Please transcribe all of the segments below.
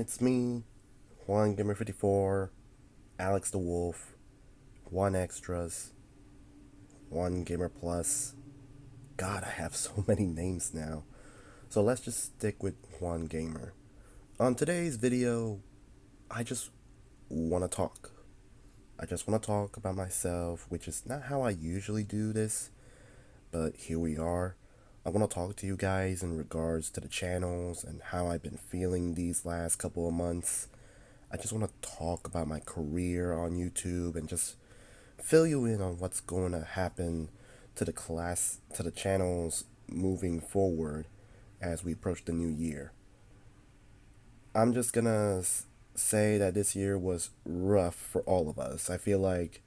It's me, Juan Gamer 54, Alex the Wolf, Juan Extras, Juan Gamer Plus. God, I have so many names now. So let's just stick with Juan Gamer. On today's video, I just want to talk. I just want to talk about myself, which is not how I usually do this, but here we are. I want to talk to you guys in regards to the channels and how I've been feeling these last couple of months. I just want to talk about my career on YouTube and just fill you in on what's going to happen to the channels moving forward as we approach the new year. I'm just gonna say that this year was rough for all of us. I feel like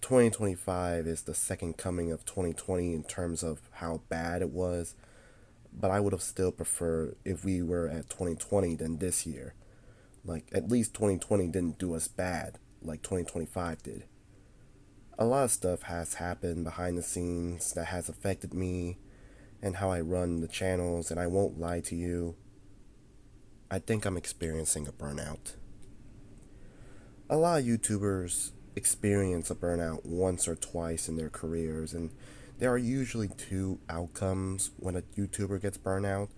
2025 is the second coming of 2020 in terms of how bad it was, but I would have still preferred if we were at 2020 than this year. Like, at least 2020 didn't do us bad like 2025 did. A lot of stuff has happened behind the scenes that has affected me and how I run the channels, and I won't lie to you, I think I'm experiencing a burnout. A lot of YouTubers experience a burnout once or twice in their careers, and there are usually two outcomes when a YouTuber gets burnout.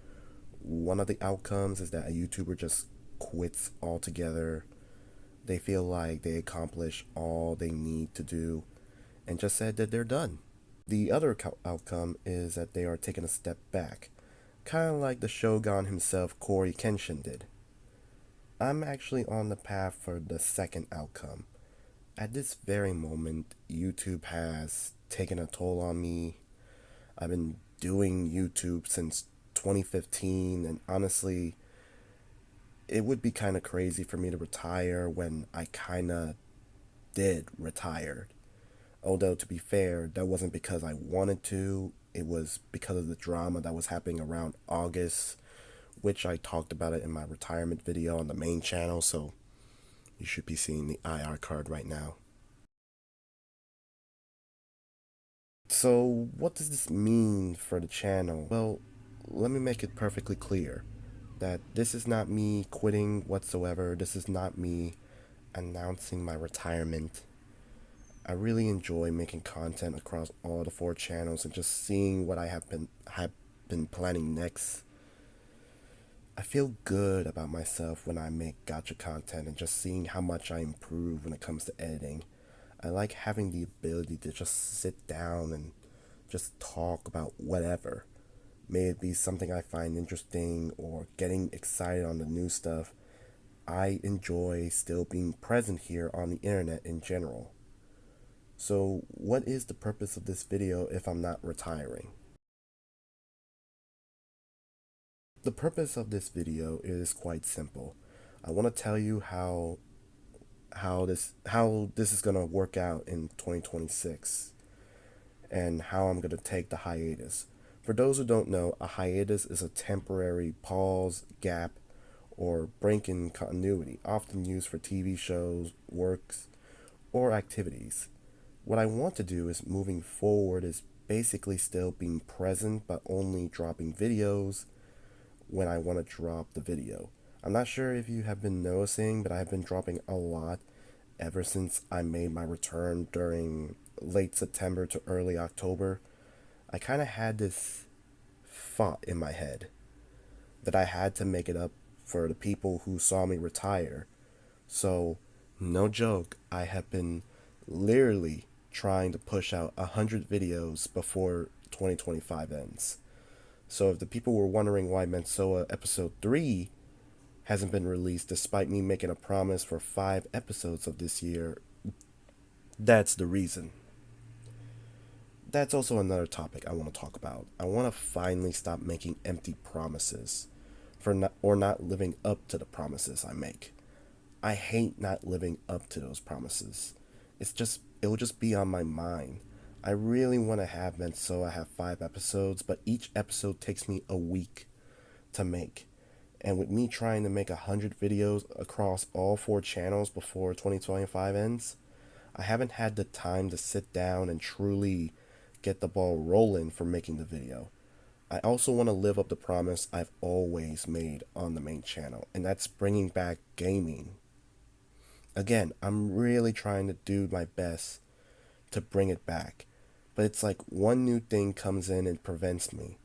One of the outcomes is that a YouTuber just quits altogether. They feel like they accomplish all they need to do and just said that they're done. The other outcome is that they are taking a step back, kind of like the Shogun himself, Corey Kenshin, did. I'm actually on the path for the second outcome. At this very moment, YouTube has taken a toll on me. I've been doing YouTube since 2015, and honestly, it would be kind of crazy for me to retire when I kind of did retire. Although, to be fair, that wasn't because I wanted to, it was because of the drama that was happening around August, which I talked about it in my retirement video on the main channel, so you should be seeing the IR card right now. So, what does this mean for the channel? Well, let me make it perfectly clear that this is not me quitting whatsoever. This is not me announcing my retirement. I really enjoy making content across all the four channels and just seeing what I have been planning next. I feel good about myself when I make gacha content and just seeing how much I improve when it comes to editing. I like having the ability to just sit down and just talk about whatever. May it be something I find interesting or getting excited on the new stuff. I enjoy still being present here on the internet in general. So, what is the purpose of this video if I'm not retiring? The purpose of this video is quite simple. I want to tell you how this is going to work out in 2026 and how I'm going to take the hiatus. For those who don't know, a hiatus is a temporary pause, gap, or break in continuity, often used for TV shows, works, or activities. What I want to do is moving forward is basically still being present but only dropping videos when I want to drop the video. I'm not sure if you have been noticing, but I've been dropping a lot ever since I made my return during late September to early October. I kind of had this thought in my head that I had to make it up for the people who saw me retire. So, no joke, I have been literally trying to push out 100 videos before 2025 ends. So if the people were wondering why Mensoa episode 3 hasn't been released despite me making a promise for 5 episodes of this year, that's the reason. That's also another topic I want to talk about. I want to finally stop making empty promises not living up to the promises I make. I hate not living up to those promises. It will just be on my mind. I really want to have Mensoa have 5 episodes, but each episode takes me a week to make. And with me trying to make 100 videos across all 4 channels before 2025 ends, I haven't had the time to sit down and truly get the ball rolling for making the video. I also want to live up the promise I've always made on the main channel, and that's bringing back gaming. Again, I'm really trying to do my best to bring it back, but it's like one new thing comes in and prevents me.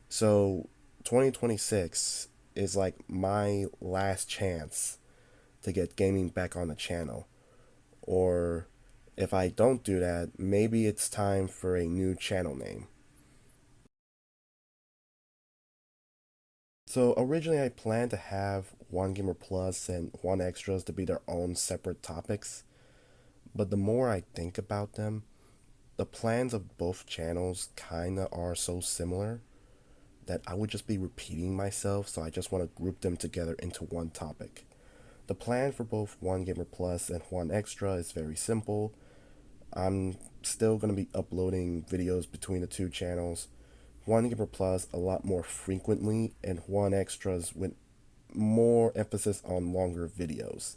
So 2026 is like my last chance to get gaming back on the channel. Or if I don't do that, maybe it's time for a new channel name. So originally I planned to have One Gamer Plus and One Extras to be their own separate topics, but the more I think about them, the plans of both channels kinda are so similar that I would just be repeating myself, so I just want to group them together into one topic. The plan for both One Gamer Plus and One Extra is very simple. I'm still going to be uploading videos between the two channels. One Gamer Plus a lot more frequently, and One Extras with more emphasis on longer videos.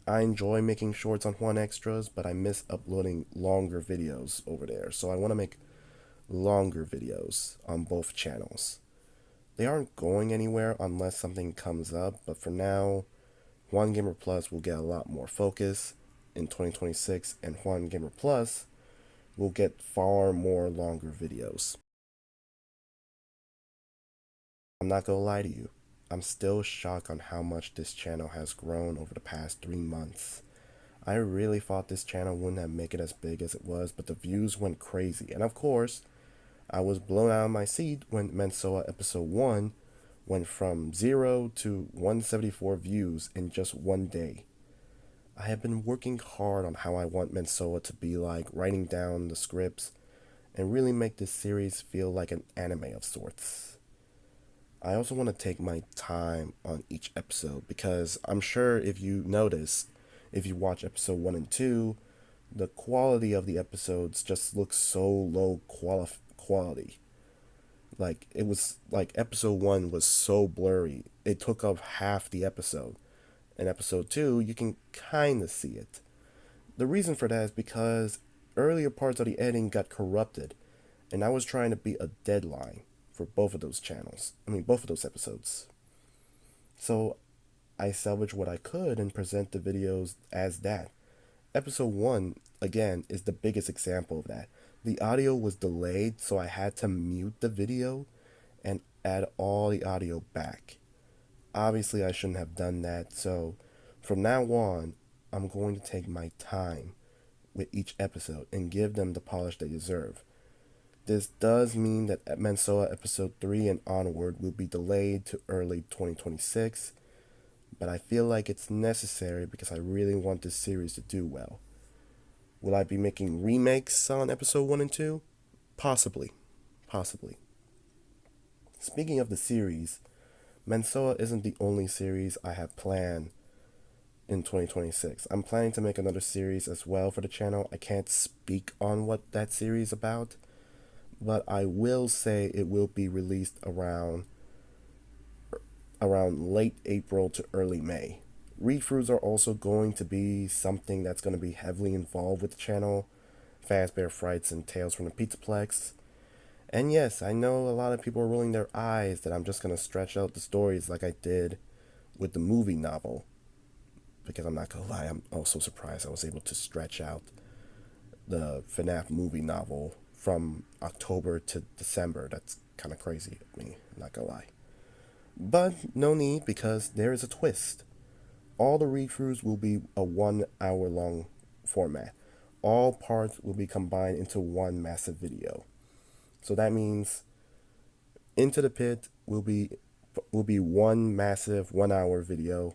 I enjoy making shorts on One Extras, but I miss uploading longer videos over there, so I want to make longer videos on both channels. They aren't going anywhere unless something comes up, but for now, One Gamer Plus will get a lot more focus in 2026, and One Gamer Plus will get far more longer videos. I'm not gonna lie to you, I'm still shocked on how much this channel has grown over the past 3 months. I really thought this channel wouldn't have made it as big as it was, but the views went crazy. And of course, I was blown out of my seat when Mensoa episode 1 went from 0 to 174 views in just one day. I have been working hard on how I want Mensoa to be like, writing down the scripts, and really make this series feel like an anime of sorts. I also want to take my time on each episode because I'm sure if you noticed, if you watch episode 1 and 2, the quality of the episodes just looks so low quality. Like, it was like episode 1 was so blurry, it took up half the episode. In episode 2, you can kind of see it. The reason for that is because earlier parts of the editing got corrupted, and I was trying to beat a deadline for both of those channels. Both of those episodes. So I salvaged what I could and present the videos as that. Episode 1, again, is the biggest example of that. The audio was delayed, so I had to mute the video and add all the audio back. Obviously, I shouldn't have done that, so from now on, I'm going to take my time with each episode and give them the polish they deserve. This does mean that Mansoa episode 3 and onward will be delayed to early 2026, but I feel like it's necessary because I really want this series to do well. Will I be making remakes on episode 1 and 2? Possibly. Possibly. Speaking of the series, Mansoa isn't the only series I have planned in 2026. I'm planning to make another series as well for the channel. I can't speak on what that series is about, but I will say it will be released around late April to early May. Read-throughs are also going to be something that's going to be heavily involved with the channel. Fazbear Frights and Tales from the Pizzaplex. And yes, I know a lot of people are rolling their eyes that I'm just going to stretch out the stories like I did with the movie novel. Because I'm not going to lie, I'm also surprised I was able to stretch out the FNAF movie novel from October to December. That's kind of crazy of me, I'm not going to lie. But no need because there is a twist. All the read-throughs will be a 1 hour long format. All parts will be combined into one massive video. So that means Into the Pit will be one massive 1 hour video.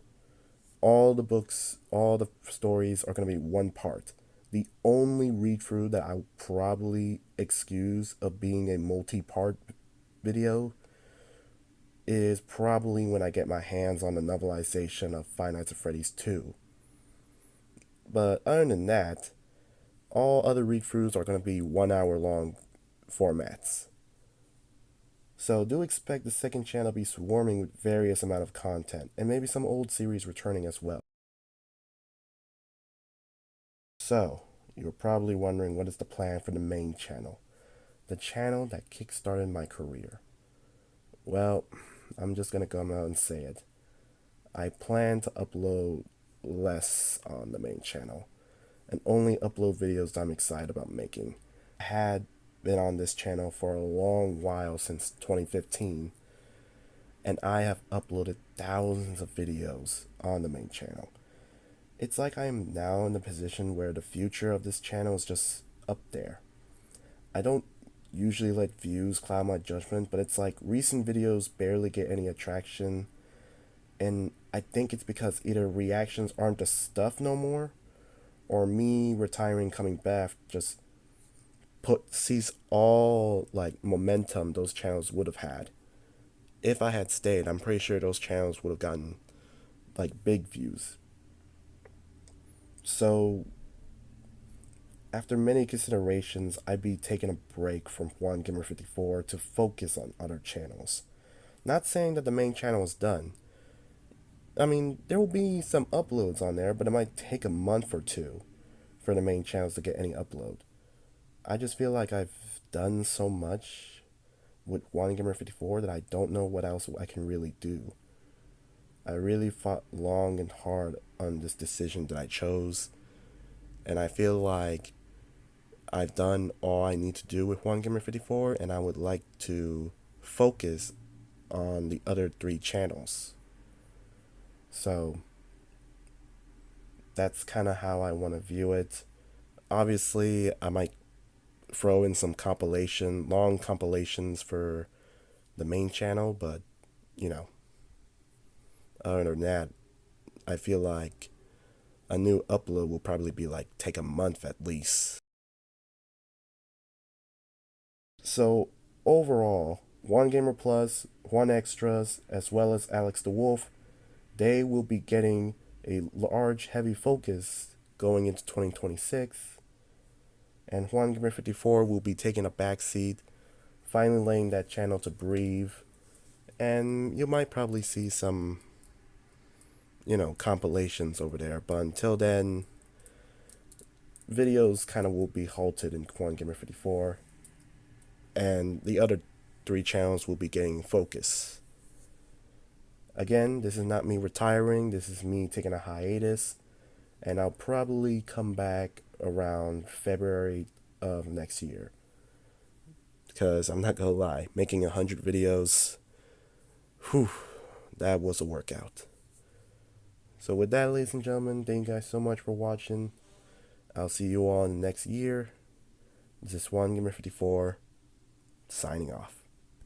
All the books, all the stories are going to be one part. The only read through that I probably excuse of being a multi part video is probably when I get my hands on the novelization of Five Nights at Freddy's 2. But other than that, all other read throughs are going to be 1 hour long formats. So do expect the second channel to be swarming with various amount of content, and maybe some old series returning as well. So, you're probably wondering what is the plan for the main channel, the channel that kickstarted my career. Well, I'm just gonna come out and say it. I plan to upload less on the main channel and only upload videos that I'm excited about making. I had been on this channel for a long while since 2015, and I have uploaded thousands of videos on the main channel. It's like I'm now in the position where the future of this channel is just up there. I don't usually let views cloud my judgment, but it's like recent videos barely get any attraction, and I think it's because either reactions aren't the stuff no more, or me retiring coming back just sees all like momentum those channels would have had. If I had stayed, I'm pretty sure those channels would have gotten like big views. So after many considerations, I'd be taking a break from Juan Gamer 54 to focus on other channels. Not saying that the main channel is done. I mean, there will be some uploads on there, but it might take a month or two for the main channels to get any upload. I just feel like I've done so much with Juan Gamer 54 that I don't know what else I can really do. I really fought long and hard on this decision that I chose, and I feel like I've done all I need to do with Juan Gamer 54, and I would like to focus on the other three channels. So that's kind of how I want to view it. Obviously, I might throw in some long compilations for the main channel, but you know, other than that, I feel like a new upload will probably be like take a month at least. So overall, One Gamer Plus, One Extras, as well as Alex the Wolf, they will be getting a large, heavy focus going into 2026. And Juan Gamer 54 will be taking a back seat, finally laying that channel to breathe. And you might probably see some, compilations over there. But until then, videos kind of will be halted in Juan Gamer 54. And the other three channels will be getting focus. Again, this is not me retiring, this is me taking a hiatus, and I'll probably come back around February of next year. Because I'm not gonna lie, making 100 videos, whew, that was a workout. So with that, ladies and gentlemen, thank you guys so much for watching. I'll see you all in the next year. This is Juan Gamer 54, signing off.